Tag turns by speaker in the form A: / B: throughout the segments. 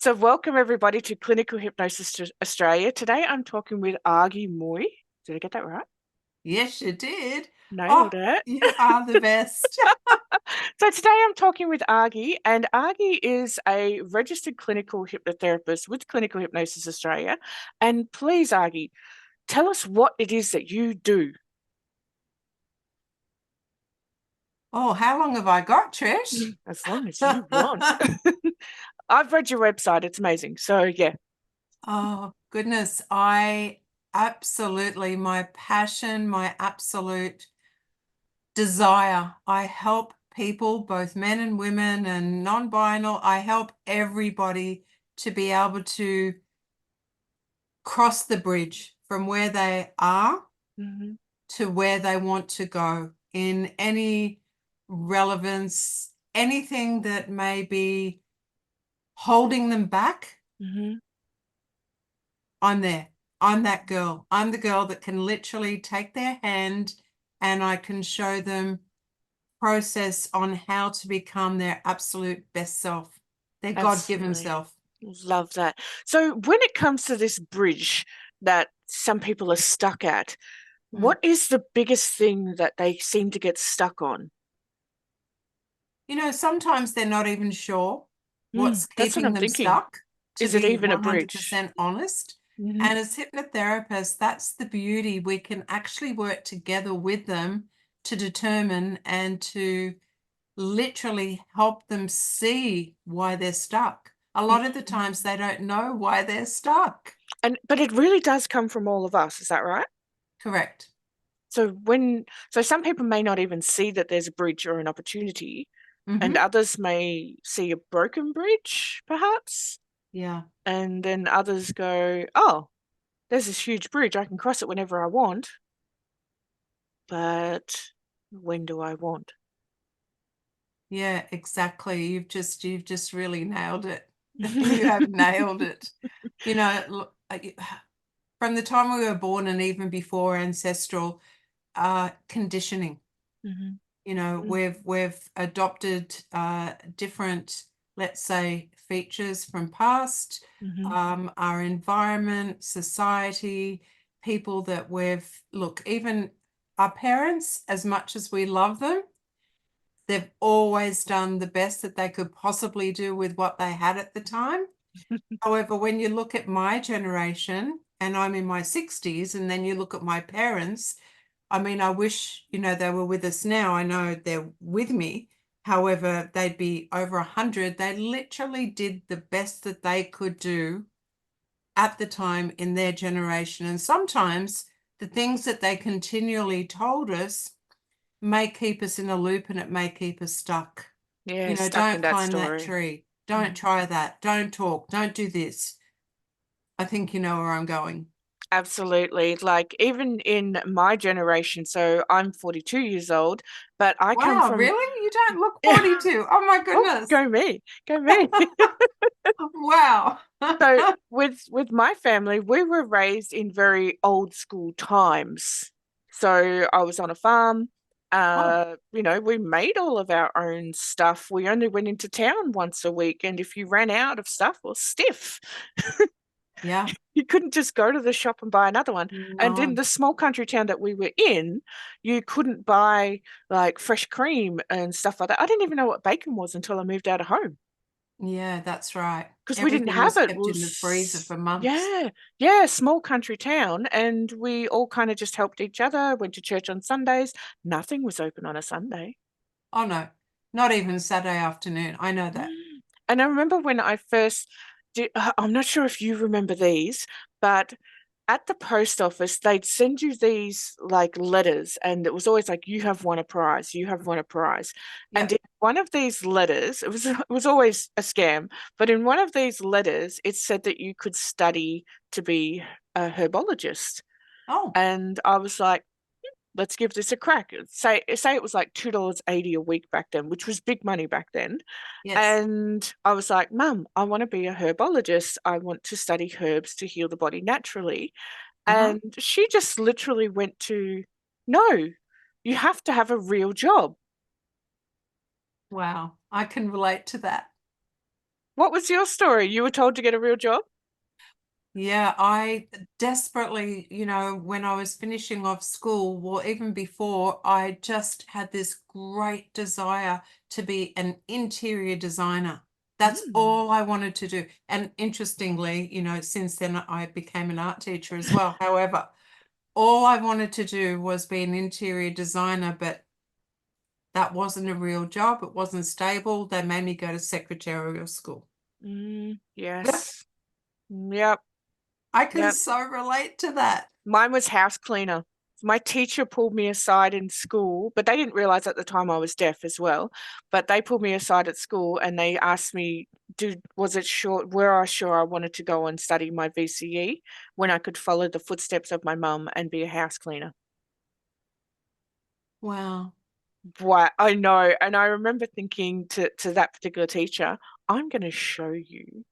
A: So welcome everybody to Clinical Hypnosis Australia. Today I'm talking with Agi Mooy. Did I get that right?
B: Yes, you did.
A: Nailed
B: Oh,
A: it.
B: you are the best.
A: So today I'm talking with Agi, and Agi is a registered clinical hypnotherapist with Clinical Hypnosis Australia. And please, Agi, tell us what it is that you do.
B: Oh, how long have I got, Trish?
A: As long as you want. I've read your website, it's amazing. So yeah.
B: Oh, goodness. My passion, my absolute desire. I help people, both men and women and non-binary. I help everybody to be able to cross the bridge from where they are
A: Hmm.
B: to where they want to go in any relevance, anything that may be holding them back.
A: Hmm.
B: I'm there. I'm that girl. I'm the girl that can literally take their hand and I can show them process on how to become their absolute best self, their God-given
A: Absolutely.
B: self.
A: Love that. So when it comes to this bridge that some people are stuck at,
B: Mm.
A: what is the biggest thing that they seem to get stuck on?
B: Sometimes they're not even sure what's
A: That's what
B: keeping
A: I'm
B: them
A: thinking.
B: stuck, to
A: Is it
B: be
A: even a bridge?
B: 100% honest.
A: Hmm.
B: And as hypnotherapists, that's the beauty. We can actually work together with them to determine and to literally help them see why they're stuck. A lot of the times they don't know why they're stuck.
A: And but it really does come from all of us, is that right?
B: Correct.
A: So some people may not even see that there's a bridge or an opportunity, and
B: Mm-hmm.
A: others may see a broken bridge, perhaps,
B: Yeah.
A: and then others go, "Oh, there's this huge bridge. I can cross it whenever I want, but when do I want?"
B: Yeah, exactly. You've just really nailed it. You have nailed it. From the time we were born and even before ancestral conditioning.
A: Hmm.
B: We've adopted different, let's say, features from past,
A: Hmm.
B: our environment, society, people that look, even our parents, as much as we love them, they've always done the best that they could possibly do with what they had at the time. However, when you look at my generation, and I'm in my 60s, and then you look at my parents, I mean, I wish, they were with us now. I know they're with me. However, they'd be over 100. They literally did the best that they could do at the time in their generation. And sometimes the things that they continually told us may keep us in a loop and it may keep us stuck.
A: Yeah, stuck in
B: Don't
A: that
B: climb that
A: story.
B: tree. Don't
A: Mhm.
B: try that. Don't talk. Don't do this. I think you know where I'm going.
A: Absolutely. Like even in my generation, so I'm 42 years old, but I come
B: Wow,
A: from,
B: really? You don't look 42. Oh my
A: oh,
B: goodness.
A: go me, go me.
B: Wow.
A: So with my family, we were raised in very old school times. So I was on a farm.
B: Oh,
A: We made all of our own stuff. We only went into town once a week, and if you ran out of stuff, well, stiff.
B: yeah.
A: You couldn't just go to the shop and buy another one. And in
B: No.
A: the small country town that we were in, you couldn't buy like fresh cream and stuff like that. I didn't even know what bacon was until I moved out of home
B: Yeah, that's right.
A: because we didn't
B: Everything
A: have
B: was
A: it. It
B: kept in the freezer
A: was,
B: for months.
A: yeah, yeah, small country town. And we all kind of just helped each other, went to church on Sundays. Nothing was open on a Sunday.
B: Oh no, not even Saturday afternoon. I know that.
A: And I remember when I first did, I'm not sure if you remember these, but at the post office, they'd send you these like letters, and it was always like, you have won a prize, you have won a prize. And
B: Yep.
A: in one of these letters, it was always a scam, but in one of these letters, it said that you could study to be a herbologist.
B: Oh,
A: And I was like, let's give this a crack. Say it was like $2.80 a week back then, which was big money back then.
B: yes.
A: And I was like, Mum, I want to be a herbologist. I want to study herbs to heal the body naturally.
B: Uh-huh.
A: And she just literally went to, no, you have to have a real job.
B: Wow. I can relate to that.
A: What was your story? You were told to get a real job?
B: Yeah, I desperately, when I was finishing off school, or even before, I just had this great desire to be an interior designer. That's
A: Mm.
B: all I wanted to do. And interestingly, since then I became an art teacher as well. However, all I wanted to do was be an interior designer, but that wasn't a real job. It wasn't stable. They made me go to secretarial school.
A: Yes. Yep.
B: I can
A: Yep.
B: so relate to that.
A: Mine was house cleaner. My teacher pulled me aside in school, but they didn't realize at the time I was deaf as well. But they pulled me aside at school and they asked me, were I sure I wanted to go and study my VCE when I could follow the footsteps of my mum and be a house cleaner?
B: Wow.
A: What I know. And I remember thinking to that particular teacher, I'm going to show you.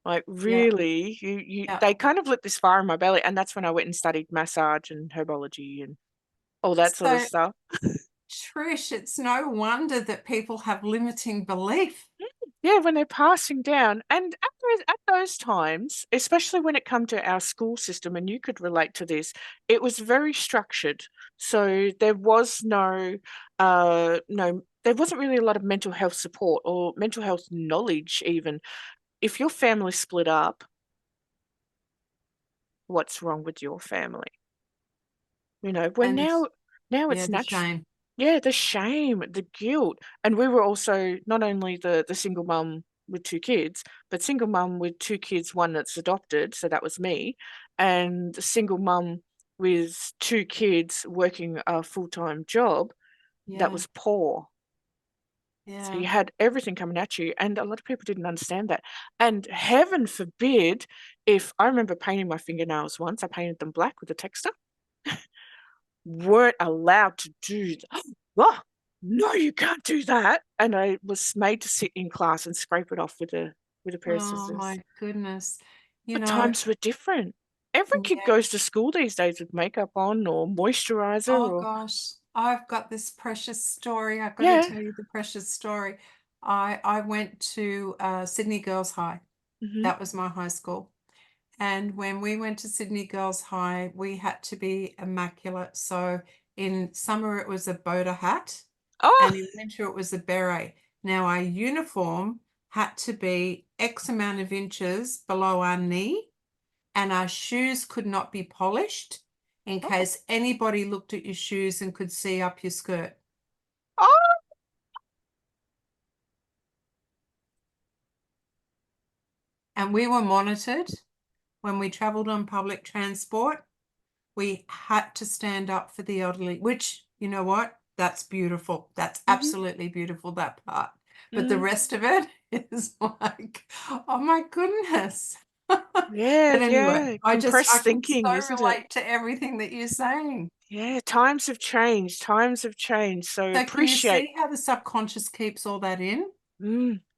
A: Like
B: Yeah.
A: really,
B: Yeah.
A: they kind of lit this fire in my belly, and that's when I went and studied massage and herbology and all that sort of
B: So,
A: stuff.
B: Trish, it's no wonder that people have limiting belief.
A: Yeah, when they're passing down, and at those times, especially when it come to our school system, and you could relate to this, it was very structured. So there was no, there wasn't really a lot of mental health support or mental health knowledge even. If your family split up, what's wrong with your family? When
B: And
A: now
B: yeah,
A: it's
B: the
A: natural.
B: shame.
A: Yeah, the shame, the guilt. And we were also not only the single mum with two kids, but single mum with two kids, one that's adopted, so that was me, and the single mum with two kids working a full-time job that
B: Yeah.
A: was poor. So you
B: Yeah.
A: had everything coming at you, and a lot of people didn't understand that. And heaven forbid, if I remember painting my fingernails once, I painted them black with a texture, weren't allowed to do that. Oh, no, you can't do that. And I was made to sit in class and scrape it off with a pair of
B: Oh
A: scissors.
B: my goodness. You
A: But
B: know,
A: times were different. Every kid
B: yeah.
A: goes to school these days with makeup on or moisturizer
B: Oh
A: or
B: gosh, I've got this precious story. I've got to
A: yeah.
B: tell you the precious story. I went to Sydney Girls High.
A: Hmm.
B: That was my high school. And when we went to Sydney Girls High, we had to be immaculate. So in summer, it was a boater hat,
A: Oh,
B: and in winter, it was a beret. Now, our uniform had to be X amount of inches below our knee, and our shoes could not be polished in
A: oh,
B: case anybody looked at your shoes and could see up your skirt.
A: oh.
B: And we were monitored when we traveled on public transport. We had to stand up for the elderly, which, you know what? That's beautiful. That's
A: Hmm.
B: absolutely beautiful, that part. But the
A: Hmm.
B: rest of it is like, oh my goodness.
A: Yeah,
B: But anyway,
A: yeah.
B: I
A: Compressed
B: can
A: thinking,
B: so
A: isn't it?
B: relate to everything that you're saying.
A: Yeah, times have changed. Times have changed. So
B: So can you
A: appreciate.
B: see how the subconscious keeps all that in?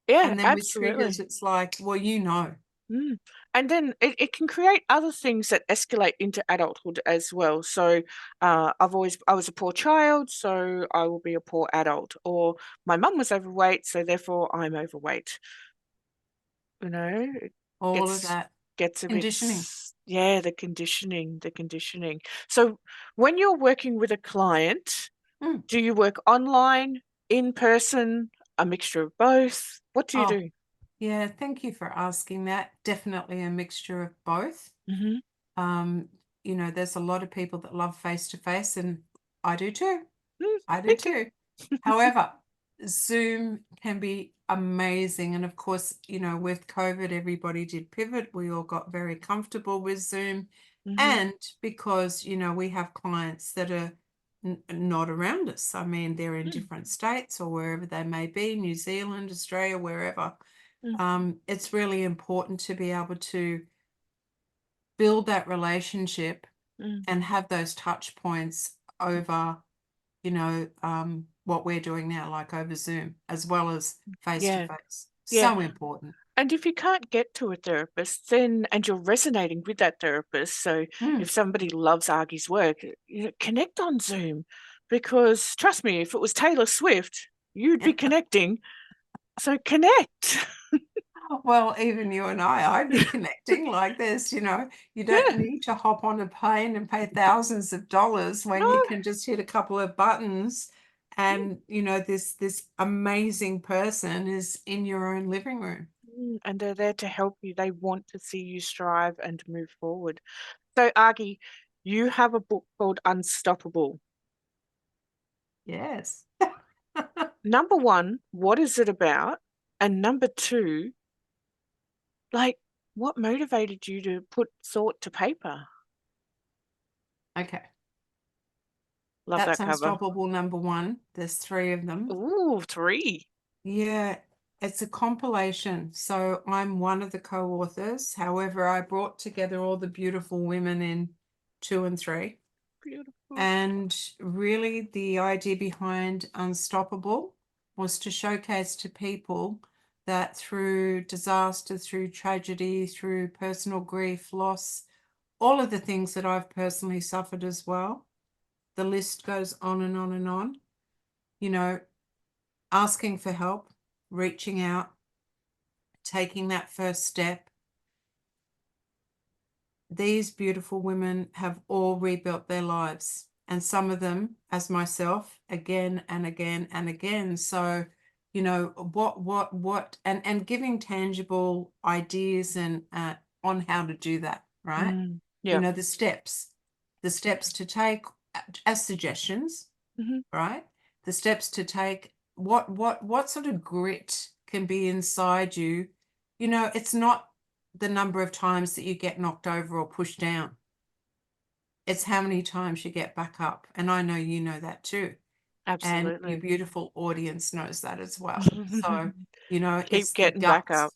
A: Yeah,
B: And then with triggers,
A: absolutely.
B: it's like, well, you know.
A: Mm. And then it can create other things that escalate into adulthood as well. So I was a poor child, so I will be a poor adult. Or my mum was overweight, so therefore I'm overweight. It
B: All of
A: gets
B: that
A: gets a bit,
B: conditioning.
A: yeah, the conditioning. So when you're working with a client,
B: Mm.
A: do you work online, in person, a mixture of both? What do you
B: Oh,
A: do?
B: yeah. Thank you for asking that. Definitely a mixture of both.
A: Hmm.
B: Um, there's a lot of people that love face to face, and I do too.
A: Mm,
B: I do
A: me too.
B: too. However, Zoom can be amazing. And of course, with COVID, everybody did pivot. We all got very comfortable with Zoom.
A: Hmm.
B: And because, we have clients that are not around us. I mean, they're in
A: Mm,
B: different states or wherever they may be, New Zealand, Australia, wherever.
A: mm,
B: It's really important to be able to build that relationship
A: mm.
B: and have those touch points over, what we're doing now, like over Zoom, as well as face to
A: Yeah,
B: face.
A: yeah.
B: So important.
A: And if you can't get to a therapist, and you're resonating with that therapist, so
B: Mm.
A: if somebody loves Agi's work, connect on Zoom, because trust me, if it was Taylor Swift, you'd be connecting. So connect.
B: Well, even you and I'd be connecting like this, you know. You don't
A: Yeah.
B: need to hop on a plane and pay thousands of dollars when you
A: No.
B: can just hit a couple of buttons and, you know, this amazing person is in your own living room.
A: And they're there to help you. They want to see you strive and move forward. So, Agi, you have a book called Unstoppable.
B: Yes.
A: Number one, what is it about? And number two, like, what motivated you to put thought to paper?
B: Okay.
A: Love
B: That's
A: that cover.
B: Unstoppable number one. There's 3 of them.
A: Ooh, three.
B: Yeah, it's a compilation. So I'm one of the co-authors. However, I brought together all the beautiful women in 2 and 3.
A: Beautiful.
B: And really, the idea behind Unstoppable was to showcase to people that through disaster, through tragedy, through personal grief, loss, all of the things that I've personally suffered as well, the list goes on and on and on, you know, asking for help, reaching out, taking that first step. These beautiful women have all rebuilt their lives, and some of them, as myself, again and again and again. So, you know, and giving tangible ideas and on how to do that, right? You
A: Yeah.
B: know, the steps to take as suggestions,
A: Hmm.
B: right? The steps to take, what sort of grit can be inside you. You know, it's not the number of times that you get knocked over or pushed down. It's how many times you get back up. And I know you know that too. And your
A: Absolutely.
B: beautiful audience knows that as well. So, you know,
A: Keep
B: it's the
A: getting back up.
B: guts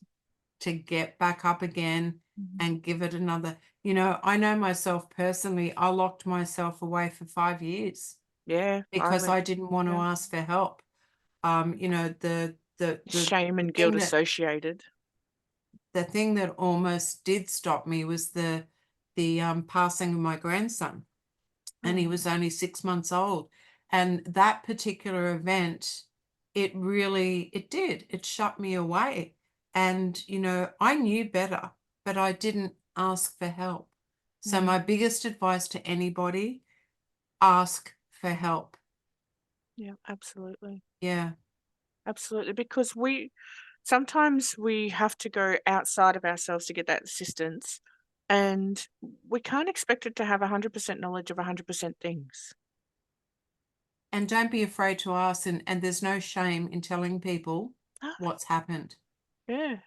B: to get back up again
A: Mhm.
B: and give it another. You know, I know myself personally, I locked myself away for 5 years
A: Yeah, I
B: because
A: went,
B: I didn't want to
A: yeah.
B: ask for help. You know,
A: Shame
B: the
A: and guilt
B: thing that
A: associated.
B: the thing that almost did stop me was the passing of my grandson, and he
A: Oh.
B: was only 6 months old. And that particular event, it shut me away. And you know, I knew better, but I didn't ask for help. So
A: Mm.
B: my biggest advice to anybody, ask for help.
A: Yeah, absolutely.
B: Yeah.
A: Absolutely. Because sometimes we have to go outside of ourselves to get that assistance. And we can't expect it to have 100% knowledge of 100% things.
B: And don't be afraid to ask, and there's no shame in telling people
A: Ah,
B: what's happened.
A: yeah,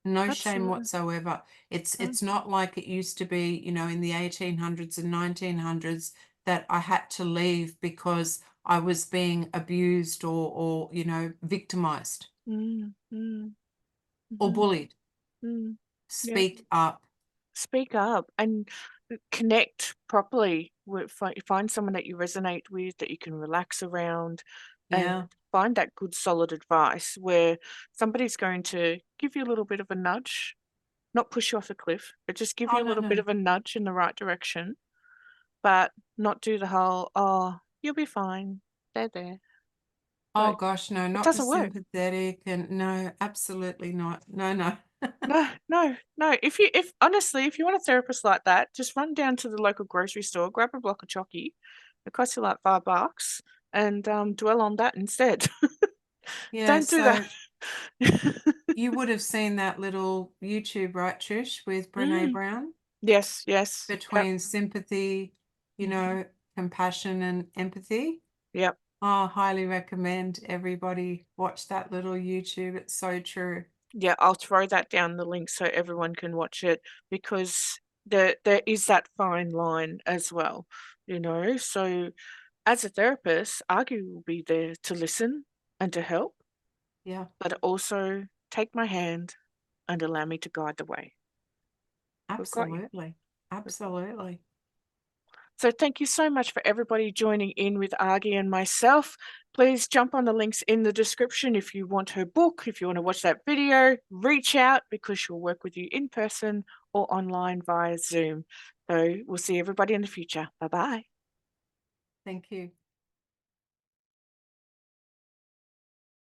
B: No shame
A: absolutely.
B: whatsoever.
A: Mm,
B: It's not like it used to be, you know, in the 1800s and 1900s that I had to leave because I was being abused or you know, victimized
A: mm, mm,
B: or
A: mhm,
B: bullied.
A: mm. Yeah.
B: Speak up.
A: Speak up and connect properly with, find someone that you resonate with, that you can relax around, and
B: Yeah.
A: find that good solid advice where somebody's going to give you a little bit of a nudge, not push you off a cliff, but just give
B: Oh,
A: you a
B: no,
A: little bit
B: no.
A: of a nudge in the right direction, but not do the whole, oh, you'll be fine, they're there.
B: Oh
A: Like,
B: gosh, no,
A: it
B: not the
A: doesn't work.
B: sympathetic and no, absolutely not. No, no.
A: No, no, no. If honestly, if you want a therapist like that, just run down to the local grocery store, grab a block of chocky. It costs you like $5, and dwell on that instead.
B: Yeah,
A: Don't do that.
B: so you would have seen that little YouTube, right, Trish, with Brene
A: Mm,
B: Brown?
A: yes, yes. Yep.
B: Between sympathy, you
A: Mhm.
B: know, compassion and empathy.
A: Yep.
B: Oh, highly recommend everybody watch that little YouTube. It's so true.
A: Yeah, I'll throw that down the link so everyone can watch it, because there is that fine line as well, you know. So as a therapist, Argue will be there to listen and to help,
B: Yeah,
A: but also take my hand and allow me to guide the way. We've got you.
B: absolutely. Absolutely.
A: So thank you so much for everybody joining in with Agi and myself. Please jump on the links in the description if you want her book, if you want to watch that video, reach out because she'll work with you in person or online via Zoom. So we'll see everybody in the future. Bye-bye.
B: Thank you.